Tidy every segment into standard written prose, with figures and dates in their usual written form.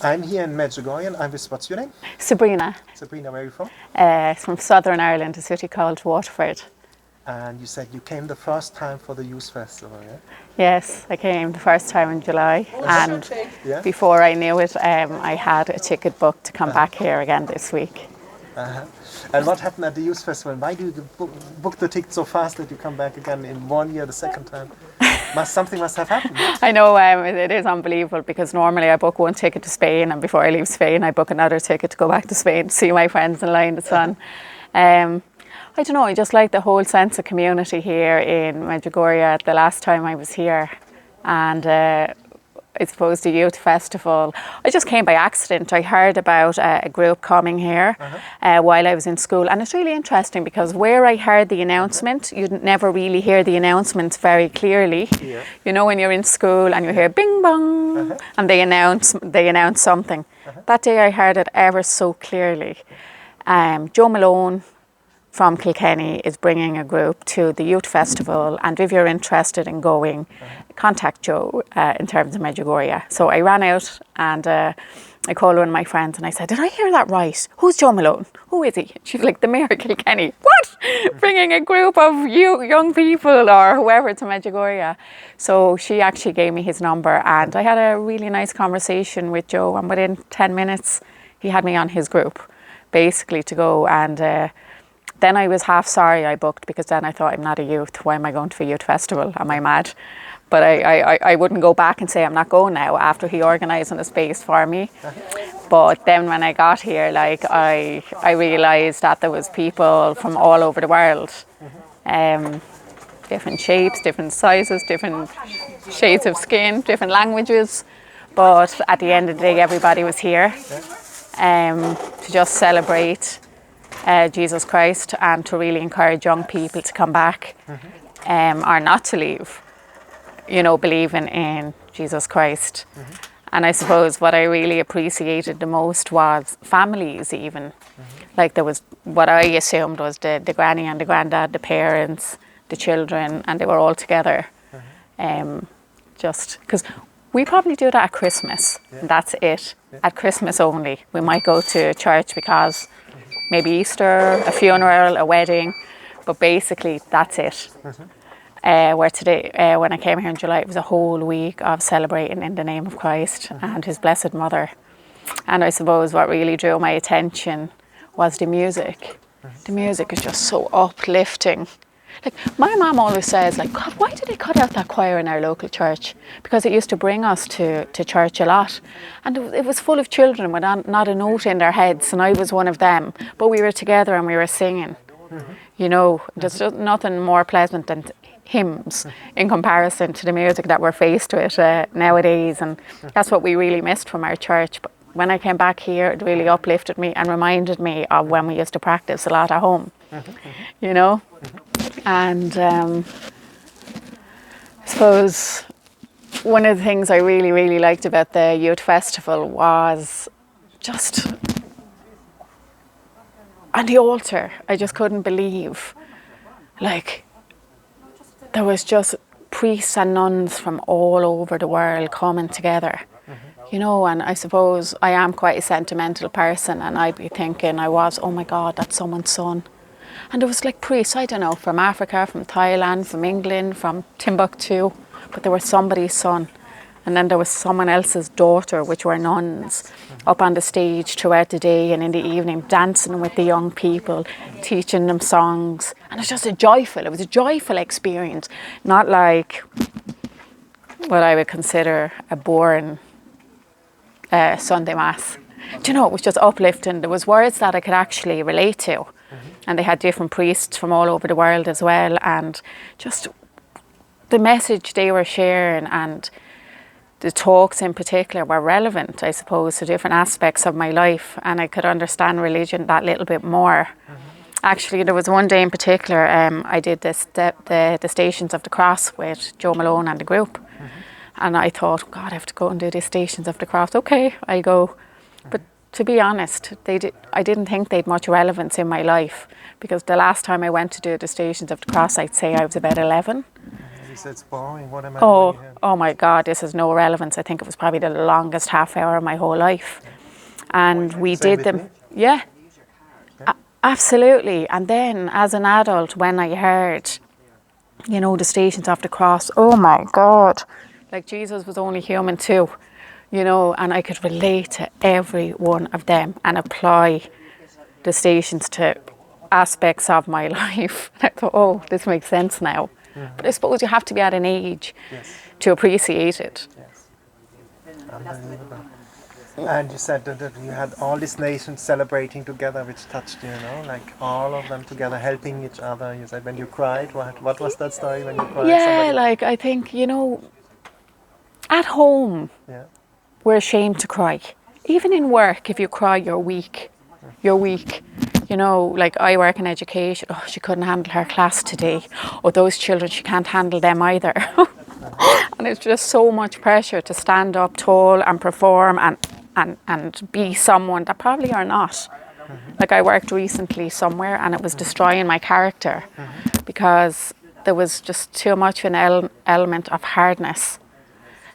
I'm here in Medjugorje and I'm with, what's your name? Sabrina. Sabrina, where are you from? From Southern Ireland, a city called Waterford. And you said you came the first time for the Youth Festival, yeah? Yes, I came the first time in July, and Yeah? before I knew it, I had a ticket booked to come back here again this week. And what happened at the Youth Festival? Why do you book the ticket so fast that you come back again in 1 year, the second time? Something must have happened. I know, it is unbelievable, because normally I book one ticket to Spain, and before I leave Spain I book another ticket to go back to Spain to see my friends and lie in the sun. I don't know, I just like the whole sense of community here in Medjugorje. The last time I was here, and I suppose the Youth Festival, I just came by accident. I heard about a group coming here while I was in school, and it's really interesting because where I heard the announcement, you'd never really hear the announcements very clearly. Yeah. You know, when you're in school and you hear bing bong and they announce something. That day I heard it ever so clearly. Joe Malone from Kilkenny is bringing a group to the Youth Festival, and if you're interested in going, contact Joe in terms of Medjugorje. So I ran out and I called one of my friends and I said, did I hear that right? Who's Joe Malone? Who is he? She's like, the Mayor of Kilkenny. What? Bringing a group of young people or whoever to Medjugorje. So she actually gave me his number, and I had a really nice conversation with Joe, and within 10 minutes he had me on his group basically to go. And then I was half sorry I booked, because then I thought, I'm not a youth. Why am I going to a youth festival? Am I mad? But I wouldn't go back and say I'm not going now after he organised a space for me. But then when I got here, like I realised that there was people from all over the world. Different shapes, different sizes, different shades of skin, different languages. But at the end of the day, everybody was here to just celebrate Jesus Christ, and to really encourage young people to come back or not to leave, you know, believing in Jesus Christ. And I suppose what I really appreciated the most was families even. Like there was what I assumed was the granny and the granddad, the parents, the children, and they were all together. Just because we probably do that at Christmas, and that's it. At Christmas only. We might go to church because maybe Easter, a funeral, a wedding, but basically that's it. Where today, when I came here in July, it was a whole week of celebrating in the name of Christ and His Blessed Mother. And I suppose what really drew my attention was the music. The music is just so uplifting. Like my mum always says, like, God, why did they cut out that choir in our local church? Because it used to bring us to church a lot. And it was full of children with not a note in their heads, and I was one of them. But we were together and we were singing. You know, there's just nothing more pleasant than hymns in comparison to the music that we're faced with nowadays. And that's what we really missed from our church. But when I came back here, it really uplifted me and reminded me of when we used to practice a lot at home. You know? And I suppose one of the things I really, really liked about the Youth Festival was just on the altar. I just couldn't believe, like, there was just priests and nuns from all over the world coming together. You know, and I suppose I am quite a sentimental person, and I'd be thinking oh my God, that's someone's son. And there was like priests, I don't know, from Africa, from Thailand, from England, from Timbuktu, but there was somebody's son. And then there was someone else's daughter, which were nuns, up on the stage throughout the day and in the evening, dancing with the young people, teaching them songs. And it was a joyful experience, not like what I would consider a boring Sunday Mass. Do you know, it was just uplifting. There was words that I could actually relate to. And they had different priests from all over the world as well. And just the message they were sharing and the talks in particular were relevant, I suppose, to different aspects of my life. And I could understand religion that little bit more. Actually, there was one day in particular, I did the Stations of the Cross with Joe Malone and the group. And I thought, God, I have to go and do the Stations of the Cross. Okay, I'll go. But to be honest, I didn't think they'd much relevance in my life, because the last time I went to do the Stations of the Cross, I'd say I was about 11. You said it's boring. What am I doing here? Oh my God, this has no relevance. I think it was probably the longest half hour of my whole life. And we Same did with them. me. Yeah, absolutely. And then as an adult, when I heard, you know, the Stations of the Cross, oh my God, like Jesus was only human too, you know, and I could relate to every one of them and apply the stations to aspects of my life. I thought, oh, this makes sense now. But I suppose you have to be at an age to appreciate it. Yes. Unbelievable. And you said that you had all these nations celebrating together, which touched you, you know, like all of them together helping each other. You said when you cried, what was that story when you cried? Yeah, Somebody... like I think, you know, at home, Yeah. we're ashamed to cry. Even in work, if you cry, you're weak. You're weak. You know, like I work in education. Oh, she couldn't handle her class today. Or those children, she can't handle them either. And it's just so much pressure to stand up tall and perform and be someone that probably are not. Like I worked recently somewhere and it was destroying my character because there was just too much of an element of hardness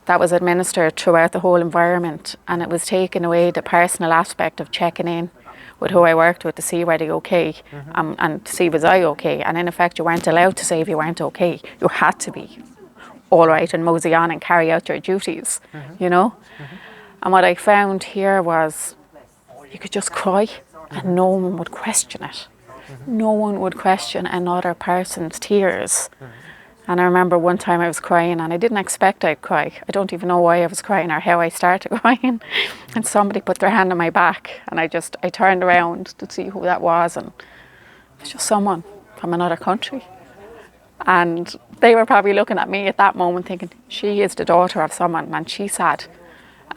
that was administered throughout the whole environment, and it was taking away the personal aspect of checking in with who I worked with to see were they okay and to see was I okay. And in effect, you weren't allowed to say if you weren't okay. You had to be all right and mosey on and carry out your duties, you know. And what I found here was you could just cry and no one would question it. No one would question another person's tears. And I remember one time I was crying and I didn't expect I'd cry. I don't even know why I was crying or how I started crying. And somebody put their hand on my back and I turned around to see who that was, and it was just someone from another country. And they were probably looking at me at that moment thinking, she is the daughter of someone and she's sad.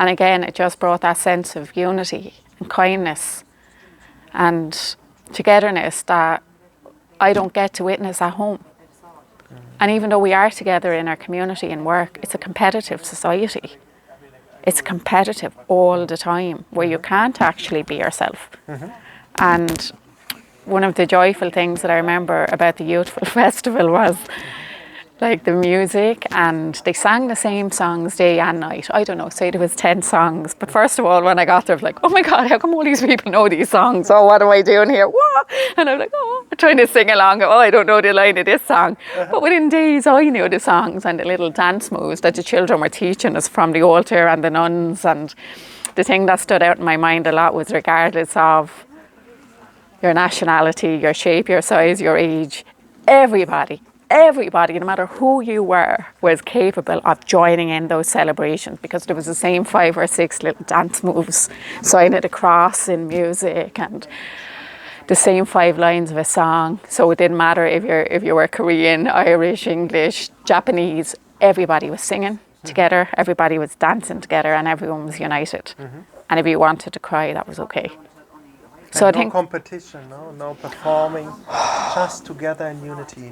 And again, it just brought that sense of unity and kindness and togetherness that I don't get to witness at home. And even though we are together in our community and work, it's a competitive society. It's competitive all the time where you can't actually be yourself. And one of the joyful things that I remember about the Youthful Festival was like the music, and they sang the same songs day and night. I don't know, say there was 10 songs. But first of all, when I got there, I was like, oh my God, how come all these people know these songs? Oh, what am I doing here? What? And I'm like, oh, I'm trying to sing along. Oh, I don't know the line of this song. But within days, I knew the songs and the little dance moves that the children were teaching us from the altar and the nuns. And the thing that stood out in my mind a lot was regardless of your nationality, your shape, your size, your age, everybody, no matter who you were, was capable of joining in those celebrations, because there was the same 5 or 6 little dance moves, sign of the cross in music, and the same 5 lines of a song. So it didn't matter if you were Korean, Irish, English, Japanese, everybody was singing together, everybody was dancing together, and everyone was united. And if you wanted to cry, that was okay. So I think competition, no performing, just together in unity,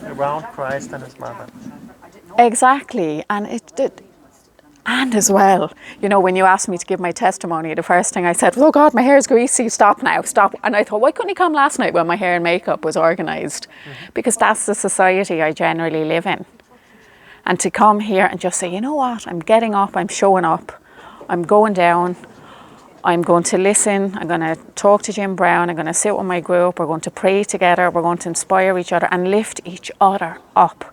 around Christ and His Mother. Exactly, and and as well, when you asked me to give my testimony, the first thing I said was, "Oh God, my hair is greasy. Stop now, stop!" And I thought, why couldn't he come last night when my hair and makeup was organised? Because that's the society I generally live in. And to come here and just say, you know what, I'm getting up, I'm showing up, I'm going down. I'm going to listen, I'm going to talk to Jim Brown, I'm going to sit with my group, we're going to pray together, we're going to inspire each other and lift each other up.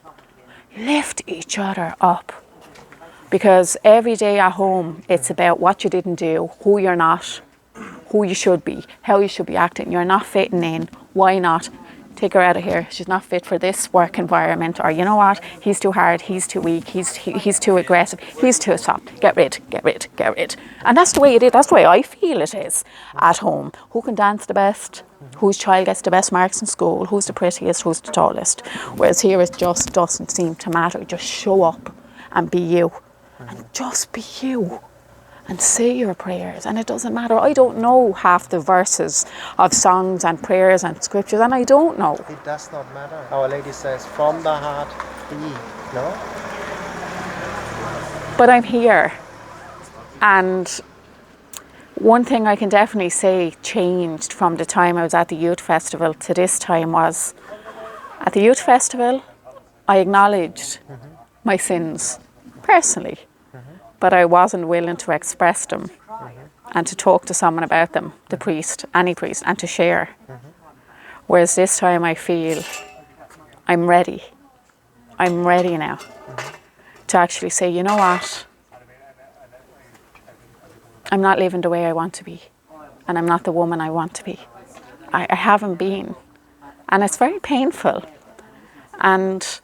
Lift each other up. Because every day at home, it's about what you didn't do, who you're not, who you should be, how you should be acting. You're not fitting in, why not? Take her out of here, she's not fit for this work environment. Or you know what, he's too hard, he's too weak, he's too aggressive, he's too soft. Get rid. And that's the way it is, that's the way I feel it is at home. Who can dance the best? Whose child gets the best marks in school? Who's the prettiest? Who's the tallest? Whereas here it just doesn't seem to matter. Just show up and be you. And just be you. And say your prayers, and it doesn't matter. I don't know half the verses of songs and prayers and scriptures, and I don't know. It does not matter. Our Lady says, from the heart be, no? But I'm here, and one thing I can definitely say changed from the time I was at the Youth Festival to this time was, at the Youth Festival, I acknowledged my sins personally, but I wasn't willing to express them and to talk to someone about them, the priest, any priest, and to share. Whereas this time I feel I'm ready. I'm ready now to actually say, you know what? I'm not living the way I want to be, and I'm not the woman I want to be. I haven't been, and it's very painful. And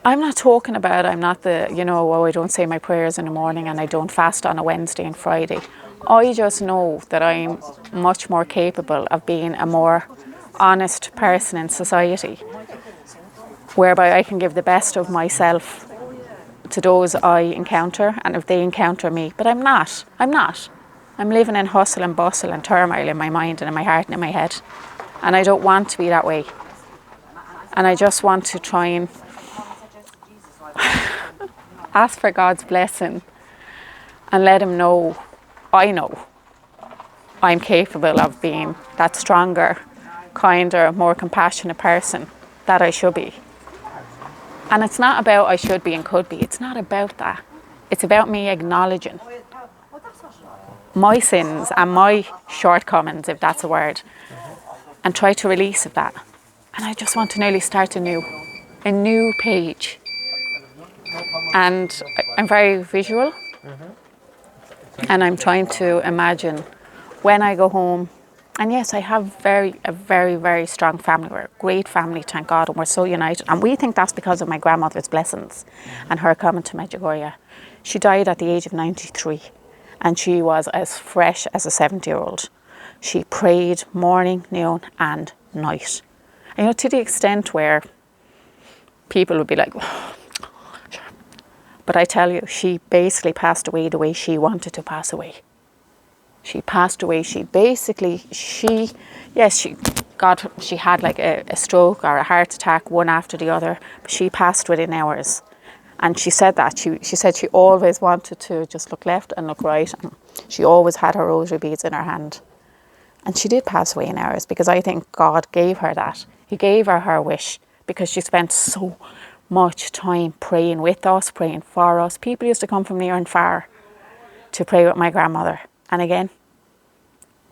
I'm not talking about, I'm not the, I don't say my prayers in the morning and I don't fast on a Wednesday and Friday. I just know that I'm much more capable of being a more honest person in society, whereby I can give the best of myself to those I encounter, and if they encounter me. But I'm not. I'm living in hustle and bustle and turmoil in my mind and in my heart and in my head. And I don't want to be that way. And I just want to try and ask for God's blessing and let him know, I know I'm capable of being that stronger, kinder, more compassionate person that I should be. And it's not about I should be and could be. It's not about that. It's about me acknowledging my sins and my shortcomings, if that's a word, and try to release of that. And I just want to nearly start a new page. And I'm very visual, and I'm trying to imagine when I go home. And yes, I have a very, very strong family. We're a great family, thank God, and we're so united. And we think that's because of my grandmother's blessings and her coming to Medjugorje. She died at the age of 93, and she was as fresh as a 70-year-old. She prayed morning, noon, and night. And, to the extent where people would be like, oh, sure. But I tell you, she basically passed away the way she wanted to pass away. She passed away. She had like a stroke or a heart attack, one after the other. But she passed within hours. And she said that. She said she always wanted to just look left and look right. And she always had her rosary beads in her hand. And she did pass away in hours, because I think God gave her that. He gave her her wish, because she spent so much time praying with us, praying for us. People used to come from near and far to pray with my grandmother. And again,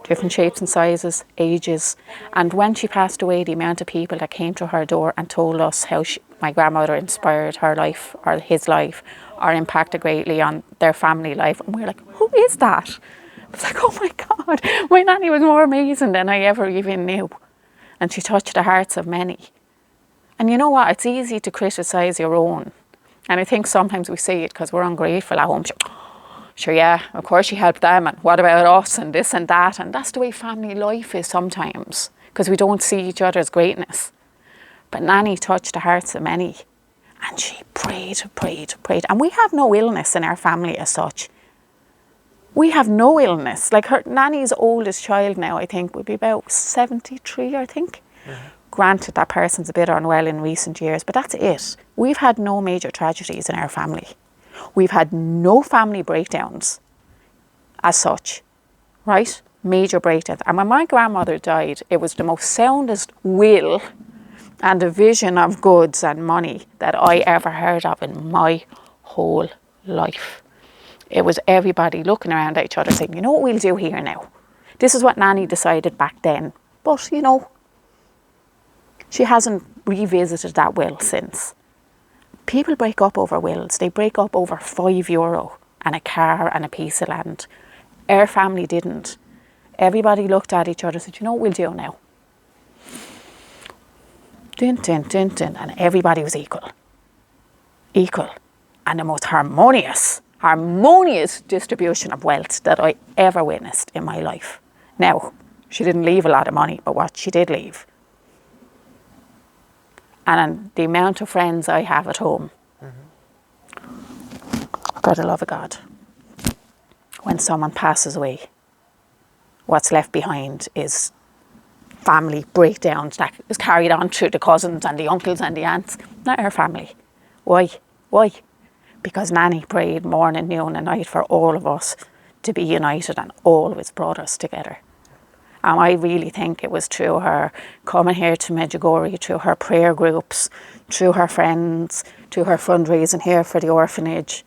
different shapes and sizes, ages. And when she passed away, the amount of people that came to her door and told us how my grandmother inspired her life or his life or impacted greatly on their family life. And we were like, who is that? It's like, oh my God, my nanny was more amazing than I ever even knew. And she touched the hearts of many. And you know what? It's easy to criticise your own. And I think sometimes we say it because we're ungrateful at home. Sure, yeah, of course she helped them, and what about us, and this and that. And that's the way family life is sometimes, because we don't see each other's greatness. But Nanny touched the hearts of many, and she prayed. And we have no illness in our family as such. We have no illness. Like her Nanny's oldest child now, I think, would be about 73, I think. Mm-hmm. Granted, that person's a bit unwell in recent years, but that's it. We've had no major tragedies in our family. We've had no family breakdowns as such, right? Major breakdowns. And when my grandmother died, it was the most soundest will and a vision of goods and money that I ever heard of in my whole life. It was everybody looking around at each other saying, you know what we'll do here now? This is what Nanny decided back then. But, she hasn't revisited that will since. People break up over wills. They break up over €5 and a car and a piece of land. Our family didn't. Everybody looked at each other and said, you know what we'll do now? Dun, dun, dun, dun. And everybody was equal. Equal. And the most harmonious distribution of wealth that I ever witnessed in my life. Now, she didn't leave a lot of money, but what she did leave. And the amount of friends I have at home, for the love of God, when someone passes away, what's left behind is family breakdowns that is carried on through the cousins and the uncles and the aunts. Not our family. Why? Because Nanny prayed morning, noon and night for all of us to be united, and always brought us together. And I really think it was through her coming here to Medjugorje, through her prayer groups, through her friends, through her fundraising here for the orphanage.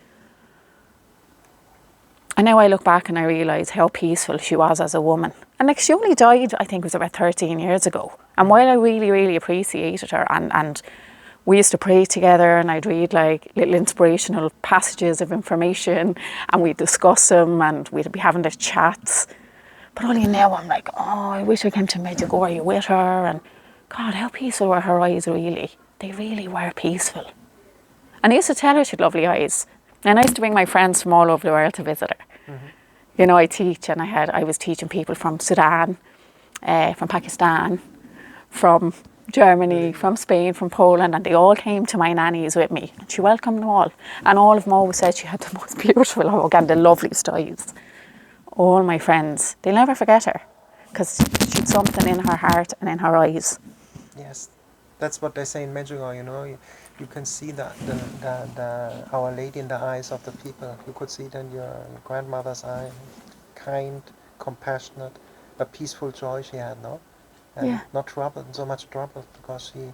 And now I look back and I realise how peaceful she was as a woman. And like, she only died, I think it was about 13 years ago. And while I really, really appreciated her, and we used to pray together, and I'd read like little inspirational passages of information, and we'd discuss them, and we'd be having the chats. But only now I'm like, oh, I wish I came to Medjugorje with her. And God, how peaceful were her eyes really. They really were peaceful. And I used to tell her she had lovely eyes. And I used to bring my friends from all over the world to visit her. You know, I teach, and I was teaching people from Sudan, from Pakistan, from Germany, from Spain, from Poland, and they all came to my nannies with me. And she welcomed them all. And all of them always said she had the most beautiful hug and the loveliest eyes. All my friends, they'll never forget her, because she had something in her heart and in her eyes. Yes, that's what they say in Medjugorje, you know. You can see the Our Lady in the eyes of the people. You could see it in your grandmother's eye. Kind, compassionate, a peaceful joy she had, no? And Yeah. not troubled, so much troubled, because she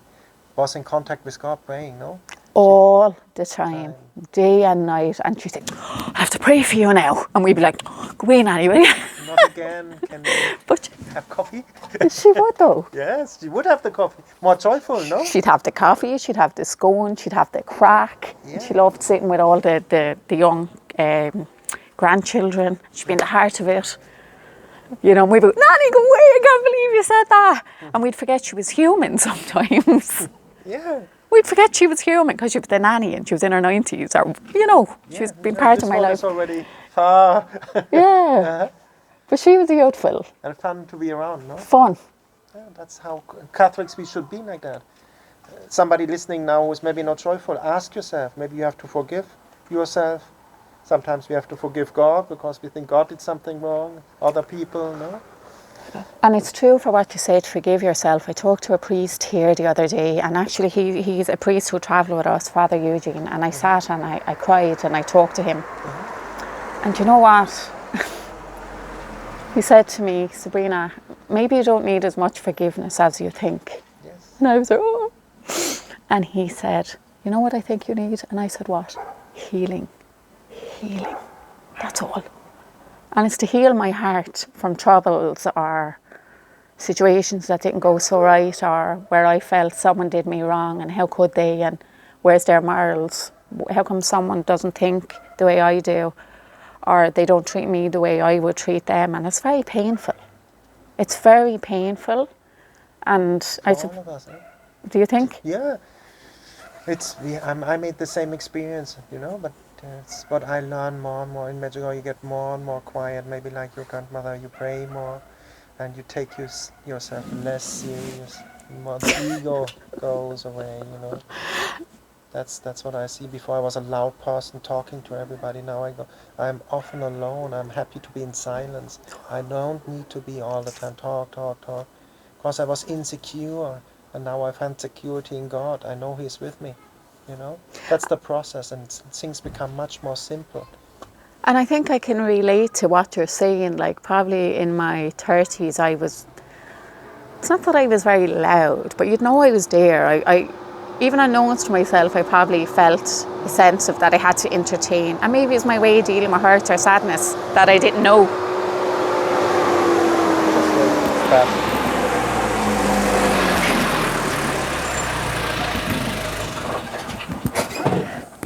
was in contact with God praying, no? All the time, day and night. And she'd say, oh, I have to pray for you now. And we'd be like, oh, go in anyway. Not again, can we But have coffee? she would though. Yes, she would have the coffee. More joyful, no? She'd have the coffee, she'd have the scone, she'd have the crack. Yeah. She loved sitting with all the young grandchildren. She'd be in the heart of it. You know, and we'd be, Nanny, go away, I can't believe you said that. And we'd forget she was human sometimes. Yeah. We'd forget she was human because she was the nanny and she was in her 90s, or, you know, she's been part of my life. This one is already far. Yeah. But she was beautiful. And fun to be around, no? Fun. Yeah, that's how Catholics we should be, like that. Somebody listening now who's maybe not joyful, ask yourself, maybe you have to forgive yourself. Sometimes we have to forgive God because we think God did something wrong, other people, no? And it's true for what you say, to forgive yourself. I talked to a priest here the other day, and actually he's a priest who travelled with us, Father Eugene, and I sat and I cried and I talked to him. And you know what? He said to me, Sabrina, maybe you don't need as much forgiveness as you think. Yes. And I was like, oh. And he said, you know what I think you need? And I said, what? Healing. Healing. That's all. And it's to heal my heart from troubles or situations that didn't go so right, or where I felt someone did me wrong and how could they, and where's their morals? How come someone doesn't think the way I do, or they don't treat me the way I would treat them? And it's very painful. It's very painful. And All of us, eh? do you think? Yeah. I made the same experience, you know, but it's what I learn more and more in Medjugorje. You get more and more quiet, maybe like your grandmother, you pray more, and you take yourself less serious. More the ego goes away, you know. That's what I see. Before I was a loud person talking to everybody. Now I'm often alone. I'm happy to be in silence. I don't need to be all the time talk. Because I was insecure, and now I find security in God. I know He's with me, you know. That's the process, and things become much more simple. And I think I can relate to what you're saying. Like, probably in my 30s, it's not that I was very loud, but you'd know I was there. I even unknowns to myself, I probably felt a sense of that I had to entertain. And maybe it's my way of dealing with hurt or sadness that I didn't know.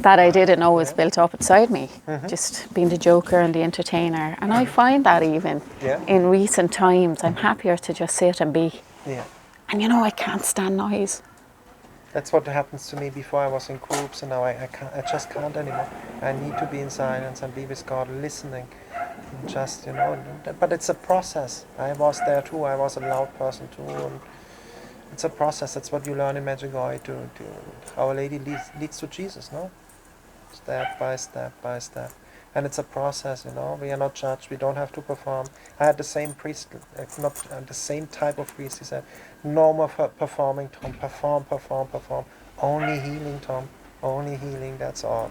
That I didn't know was built up inside me, just being the joker and the entertainer. And I find that even in recent times, I'm happier to just sit and be. Yeah. And you know, I can't stand noise. That's what happens to me. Before I was in groups, and now I just can't anymore. I need to be in silence and be with God, listening. And just, you know, but it's a process. I was there too. I was a loud person too. And it's a process. That's what you learn in Medjugorje. To Our Lady leads to Jesus, no? Step by step by step. And it's a process, you know. We are not judged. We don't have to perform. I had the same priest, not the same type of priest. He said, no more performing, Tom. Perform. Only healing, Tom. Only healing. That's all.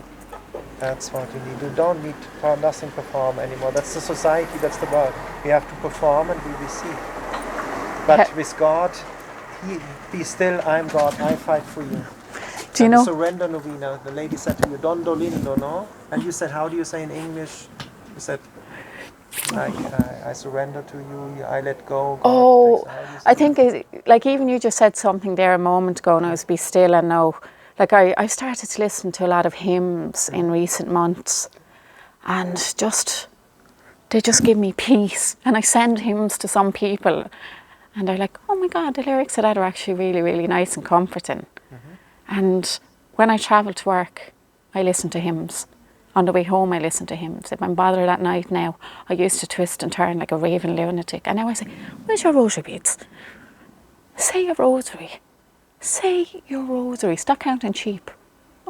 That's what you need. You don't need to nothing perform anymore. That's the society. That's the world. We have to perform and we receive. But with God, be still, I'm God, I fight for you. Do you And know? the surrender novena, the lady said to you, Don Dolindo, no? And you said, how do you say in English? You said, like, I surrender to you, I let go, God takes, Oh, how do you say I that? think, like, even you just said something there a moment ago, and I was be still and know. Like, I've started to listen to a lot of hymns in recent months, and they just give me peace. And I send hymns to some people, and they're like, oh my God, the lyrics of that are actually really, really nice and comforting. And when I travel to work, I listen to hymns. On the way home, I listen to hymns. If I'm bothered at night now, I used to twist and turn like a raving lunatic. And now I say, where's your rosary beads? Say your rosary. Say your rosary. Stop counting sheep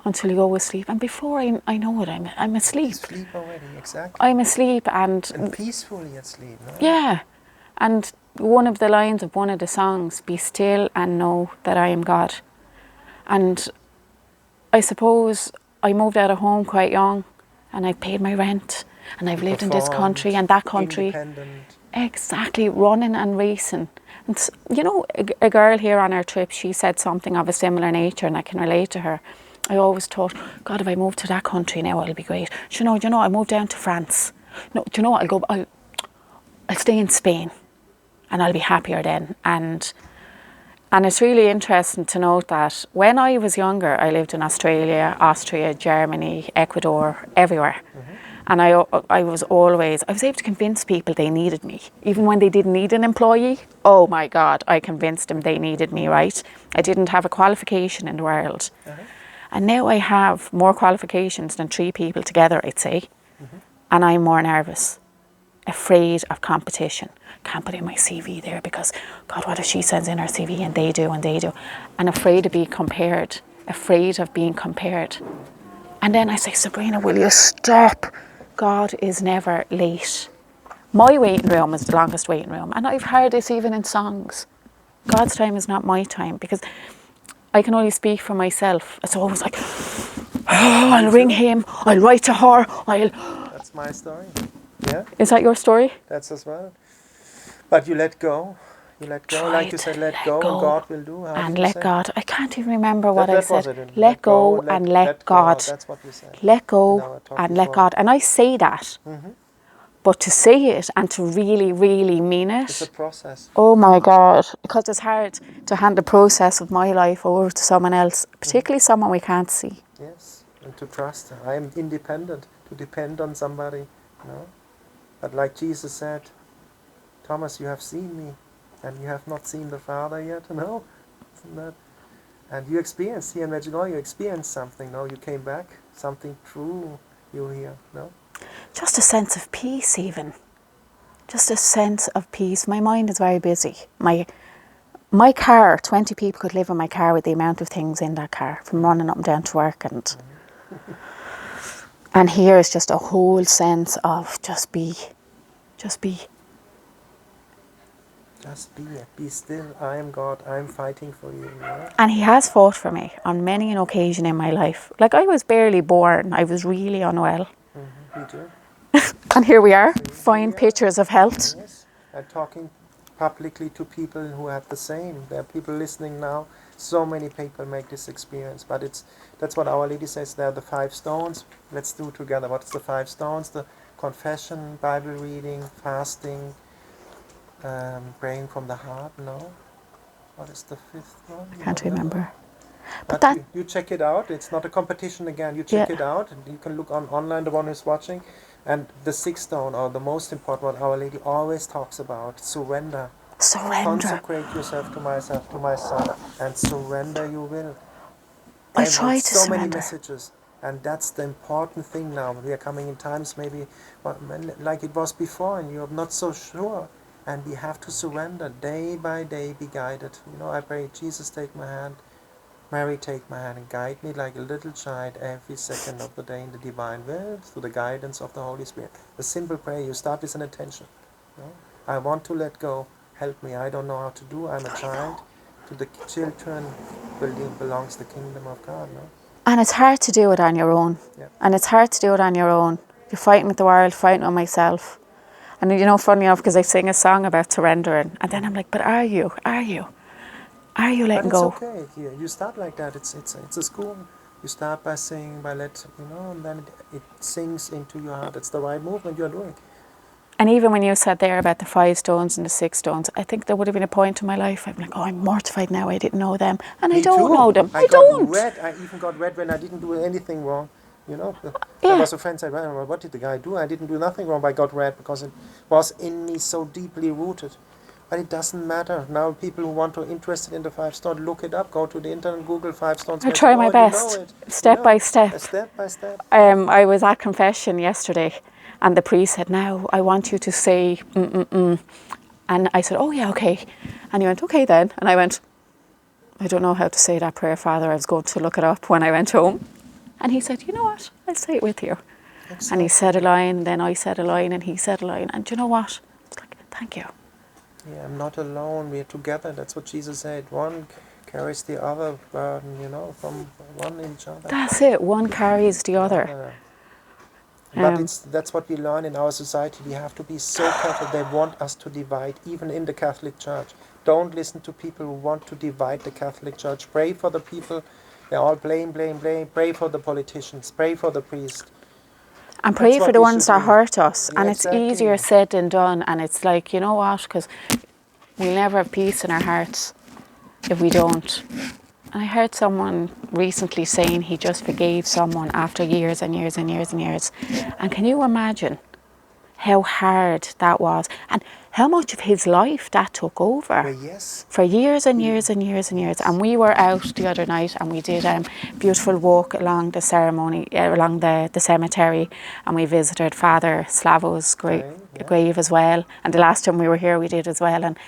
until you go asleep. And before I know it, I'm asleep. Sleep already, exactly. I'm asleep And peacefully asleep, no? yeah. And one of the lines of one of the songs, be still and know that I am God. And I suppose I moved out of home quite young, and I paid my rent, and I've lived in this country and that country. Independent. Exactly, running and racing. And you know, a girl here on our trip, she said something of a similar nature, and I can relate to her. I always thought, God, if I moved to that country now, it'll be great. Do you know, I moved down to France. No, do you know what? I'll stay in Spain, and I'll be happier then. And it's really interesting to note that when I was younger, I lived in Australia, Austria, Germany, Ecuador, everywhere. And I was able to convince people they needed me. Even when they didn't need an employee, oh my God, I convinced them they needed me, right? I didn't have a qualification in the world. And now I have more qualifications than 3 people together, I'd say. And I'm more nervous, afraid of competition. Can't put in my CV there because, God, what if she sends in her CV and they do. And afraid of being compared, afraid of being compared. And then I say, Sabrina, will you stop? God is never late. My waiting room is the longest waiting room. And I've heard this even in songs. God's time is not my time, because I can only speak for myself. It's always like, oh, I'll ring him, I'll write to her, That's my story. Yeah, Is that your story? that's as well. But you let go. You let go, Try like you to said, let let go, go and God will do. How and did you let say? God. I can't even remember what I That was said. it. Let go and let God. That's what we said. Let In go our talk and let before. God. And I say that, but to say it and to really, really mean It's a it, process. oh my God, because it's hard to hand the process of my life over to someone else, particularly someone we can't see. Yes, and to trust. I am independent. To depend on somebody, But like Jesus said, Thomas, you have seen me, and you have not seen the Father yet. No, isn't that? And you experienced here in Medjugorje. You experienced something. No, you came back. Something true. You hear. No. Just a sense of peace, even. Just a sense of peace. My mind is very busy. My car, 20 people could live in my car with the amount of things in that car, from running up and down to work, and here is just a whole sense of just be. Just be. Be still. I am God. I am fighting for you. And he has fought for me on many an occasion in my life. Like, I was barely born. I was really unwell. Me too. And here we are, Here fine we are. pictures of health. Yes, and talking publicly to people who have the same. There are people listening now. So many people make this experience, but that's what Our Lady says. There are the 5 stones. Let's do together. What's the 5 stones? The confession, Bible reading, fasting, praying from the heart. No, what is the 5th one? Can't remember. But But that, you check it out. It's not a competition again. You check Yeah. it out, and you can look online, the one who's watching. And the 6th stone, or the most important one, Our Lady always talks about surrender. surrender. Consecrate yourself to myself, to my Son, and surrender you will. I try to so many surrender. messages, and that's the important thing now. We are coming in times maybe like it was before, and you're not so sure. And we have to surrender day by day, be guided. I pray, Jesus, take my hand. Mary, take my hand and guide me like a little child every second of the day in the divine will, through the guidance of the Holy Spirit. A simple prayer, you start with an intention. I want to let go, help me, I don't know how to do, I'm a child. To the children belongs the kingdom of God. No? And it's hard to do it on your own. Yeah. And it's hard to do it on your own. You're fighting with the world, fighting with myself. And you know, funny enough, because I sing a song about surrendering, and then I'm like, but are you letting But go? it's okay. You start like that. It's a school. You start by singing, and then it sinks into your heart. It's the right movement you're doing. And even when you said there about the 5 stones and the 6 stones, I think there would have been a point in my life I'm like, oh, I'm mortified now I didn't know them. And I don't know them. I don't. I even got red when I didn't do anything wrong. You know, there Yeah. was a friend said, well, what did the guy do? I didn't do nothing wrong, but I got red because it was in me so deeply rooted. But it doesn't matter. Now people who want to interested in the 5 stones, look it up, go to the internet, Google 5 stones. I try my best, step by step. Step by step. I was at confession yesterday, and the priest said, now I want you to say, And I said, oh yeah, okay. And he went, okay then. And I went, I don't know how to say that prayer, Father. I was going to look it up when I went home. And he said, you know what? I'll say it with you. Exactly. And he said a line, then I said a line, and he said a line. And do you know what? It's like, thank you. Yeah, I'm not alone. We're together. That's what Jesus said. One carries the other burden, from one each other. That's it. One carries the other. But that's what we learn in our society. We have to be so careful. They want us to divide, even in the Catholic Church. Don't listen to people who want to divide the Catholic Church. Pray for the people. They all blame. Pray for the politicians. Pray for the priest. And pray for the ones that hurt us. Yeah, and it's easier said than done. And it's like, you know what? Because we'll never have peace in our hearts if we don't. And I heard someone recently saying he just forgave someone after years and years and years and years. And can you imagine how hard that was? And how much of his life that took over? Well, yes. For years and years and years and years. And we were out the other night and we did a beautiful walk along the ceremony, along the cemetery. And we visited Father Slavo's grave as well. And the last time we were here, we did as well. And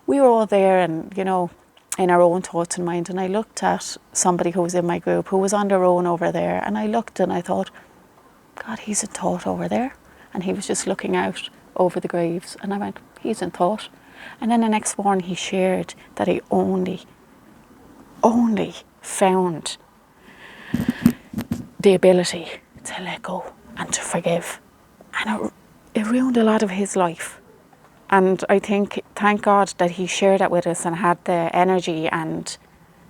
we were all there and, in our own thoughts and mind. And I looked at somebody who was in my group who was on their own over there. And I looked and I thought, God, he's in thought over there. And he was just looking out over the graves. And I went, he's in thought. And then the next morning he shared that he only found the ability to let go and to forgive. And it ruined a lot of his life. And I think, thank God that he shared that with us and had the energy and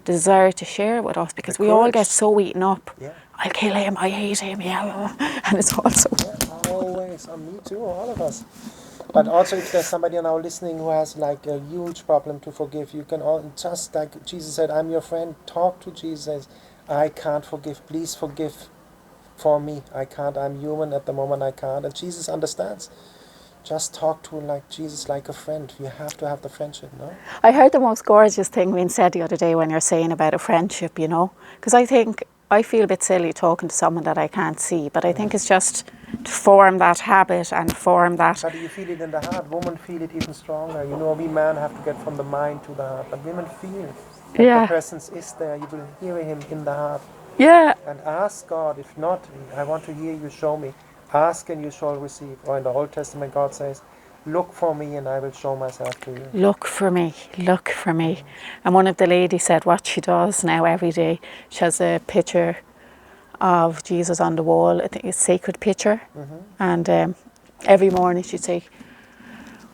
desire to share it with us, because we all get so eaten up. Yeah. I'll kill him, I hate him, yeah. And it's also... Yeah, always, me too, all of us. But also if there's somebody now listening who has like a huge problem to forgive, you can all, just like Jesus said, I'm your friend, talk to Jesus. I can't forgive, please forgive for me. I can't, I'm human at the moment, I can't. And Jesus understands. Just talk to like Jesus, like a friend. You have to have the friendship, no? I heard the most gorgeous thing being said the other day when you're saying about a friendship, because I feel a bit silly talking to someone that I can't see, but I think it's just to form that habit and form that. But you feel it in the heart. Women feel it even stronger. We men have to get from the mind to the heart, but women feel that the presence is there. You will hear him in the heart. Yeah. And ask God, if not, I want to hear you, show me. Ask and you shall receive. Or in the Old Testament, God says, look for me and I will show myself to you. Look for me, look for me. And one of the ladies said what she does now every day, she has a picture of Jesus on the wall, I think it's a sacred picture. Mm-hmm. And every morning she'd say,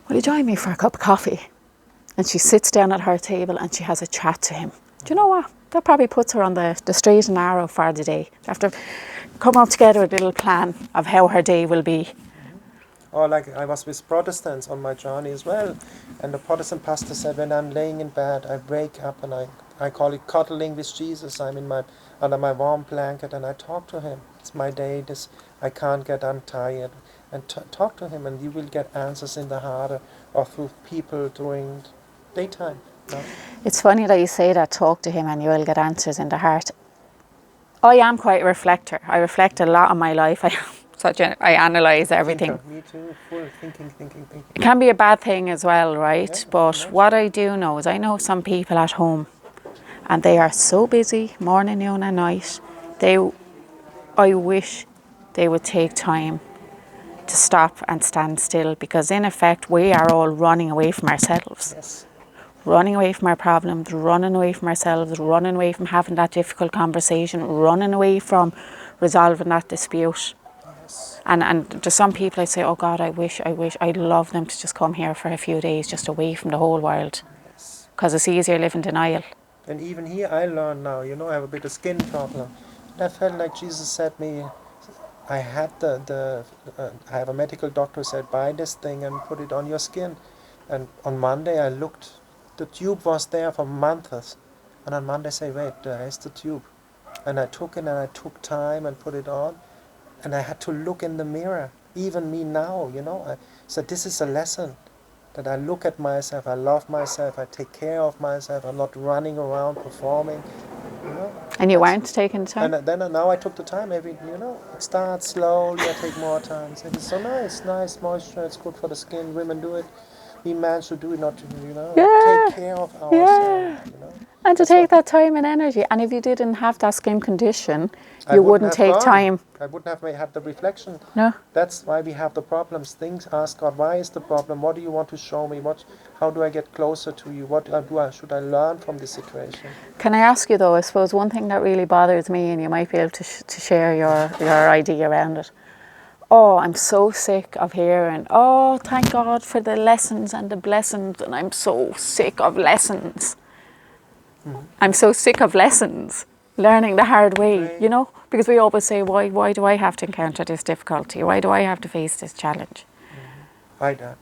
will you join me for a cup of coffee? And she sits down at her table and she has a chat to him. Do you know what? That probably puts her on the straight and narrow for the day. After come up together with a little plan of how her day will be. Or like I was with Protestants on my journey as well, and the Protestant pastor said, when I'm laying in bed, I wake up and I call it cuddling with Jesus. I'm under my warm blanket and I talk to him. It's my day. I can't get untired, and talk to him, and you will get answers in the heart or through people during daytime. No? It's funny that you say that. Talk to him, and you will get answers in the heart. I am quite a reflector. I reflect a lot on my life. I analyse everything. Me too, full thinking. It can be a bad thing as well, right? Yeah, but what I do know is I know some people at home and they are so busy, morning, noon and night. I wish they would take time to stop and stand still, because in effect we are all running away from ourselves. Yes. Running away from our problems, running away from ourselves, running away from having that difficult conversation, running away from resolving that dispute. And there's some people I say, oh God, I wish, I'd love them to just come here for a few days, just away from the whole world. Because it's easier living denial. And even here I learn now, you know, I have a bit of skin problem. And I felt like Jesus said me, I had I have a medical doctor who said, buy this thing and put it on your skin. And on Monday I looked, the tube was there for months. And on Monday I say, wait, there's the tube. And I took it and I took time and put it on. And I had to look in the mirror, even me now, you know. I said, this is a lesson, that I look at myself, I love myself, I take care of myself, I'm not running around performing, you know. And you weren't taking the time? And then now I took the time, you know, it starts slowly, I take more time. So it's so nice moisture, it's good for the skin, women do it. We men should do it, not to, you know, take care of ourselves, you know. And to That's take that time and energy. And if you didn't have that skin condition, I you wouldn't have take gone. time. I wouldn't have had the reflection. No. That's why we have the problems. Things, ask God, why is the problem? What do you want to show me? How do I get closer to you? What should I learn from this situation? Can I ask you though, I suppose one thing that really bothers me, and you might be able to share your idea around it. Oh, I'm so sick of hearing, oh, thank God for the lessons and the blessings, and I'm so sick of lessons. Mm-hmm. I'm so sick of lessons, learning the hard way, you know? Because we always say, why do I have to encounter this difficulty? Why do I have to face this challenge? Mm-hmm.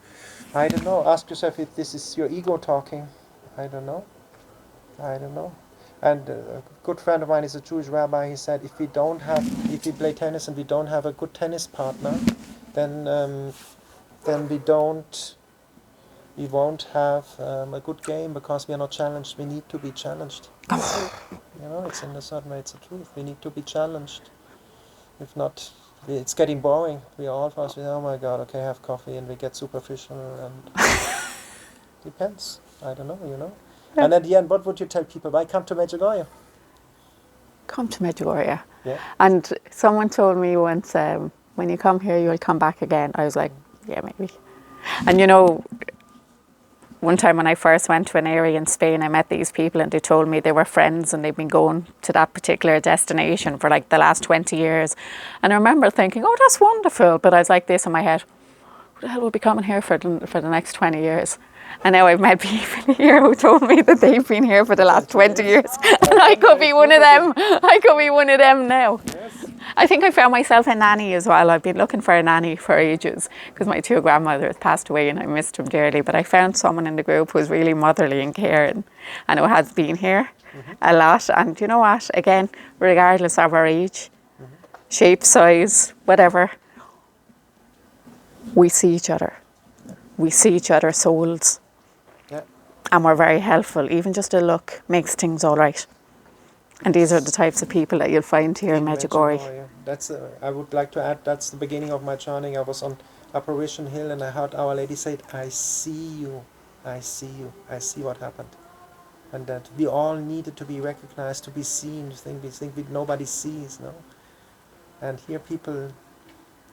I don't know. Ask yourself if this is your ego talking. I don't know. And a good friend of mine is a Jewish rabbi. He said, if we play tennis and we don't have a good tennis partner, then we won't have a good game because we are not challenged. We need to be challenged. You know, it's in a certain way, it's the truth. We need to be challenged. If not, it's getting boring. We all of us, oh my God, okay, have coffee, and we get superficial, and depends. I don't know, you know. Yeah. And at the end, what would you tell people? Why come to Medjugorje? Come to Medjugorje. Yeah. And someone told me once, when you come here, you'll come back again. I was like, yeah, maybe. And you know, one time when I first went to an area in Spain, I met these people and they told me they were friends and they've been going to that particular destination for like the last 20 years. And I remember thinking, oh, that's wonderful. But I was like this in my head, who the hell will be coming here for the next 20 years? And now I've met people here who told me that they've been here for the last 20 years. And I could be one of them. I could be one of them now. Yes. I think I found myself a nanny as well. I've been looking for a nanny for ages because my two grandmothers passed away and I missed them dearly. But I found someone in the group who was really motherly and caring and who has been here a lot. And you know what? Again, regardless of our age, shape, size, whatever, we see each other. We see each other's souls. Yeah. And we're very helpful. Even just a look makes things all right. And these are the types of people that you'll find here in Medjugorje. That's I would like to add, that's the beginning of my journey. I was on Apparition Hill and I heard Our Lady say, I see you, I see you, I see what happened. And that we all needed to be recognized, to be seen. We think nobody sees, no? And here people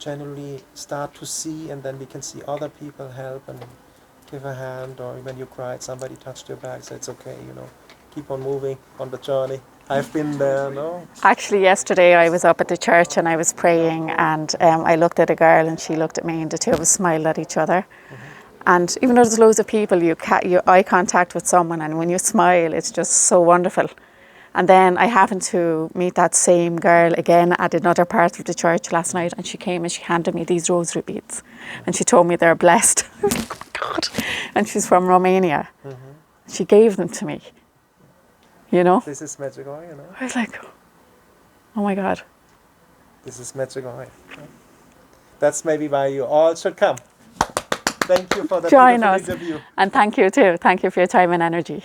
generally start to see, and then we can see other people help and give a hand, or when you cried, somebody touched your back, so it's okay, you know, keep on moving on the journey. I've been there, no? Actually, yesterday I was up at the church and I was praying, and I looked at a girl and she looked at me, and the two of us smiled at each other. And even though there's loads of people, you eye contact with someone, and when you smile, it's just so wonderful. And then I happened to meet that same girl again at another part of the church last night, and she came and she handed me these rosary beads, and she told me they're blessed. I was like, oh my God. And she's from Romania. She gave them to me. You know? This is Medjugorje, you know? I was like, oh my God. This is Medjugorje. That's maybe why you all should come. Thank you for the beautiful interview. And thank you too. Thank you for your time and energy.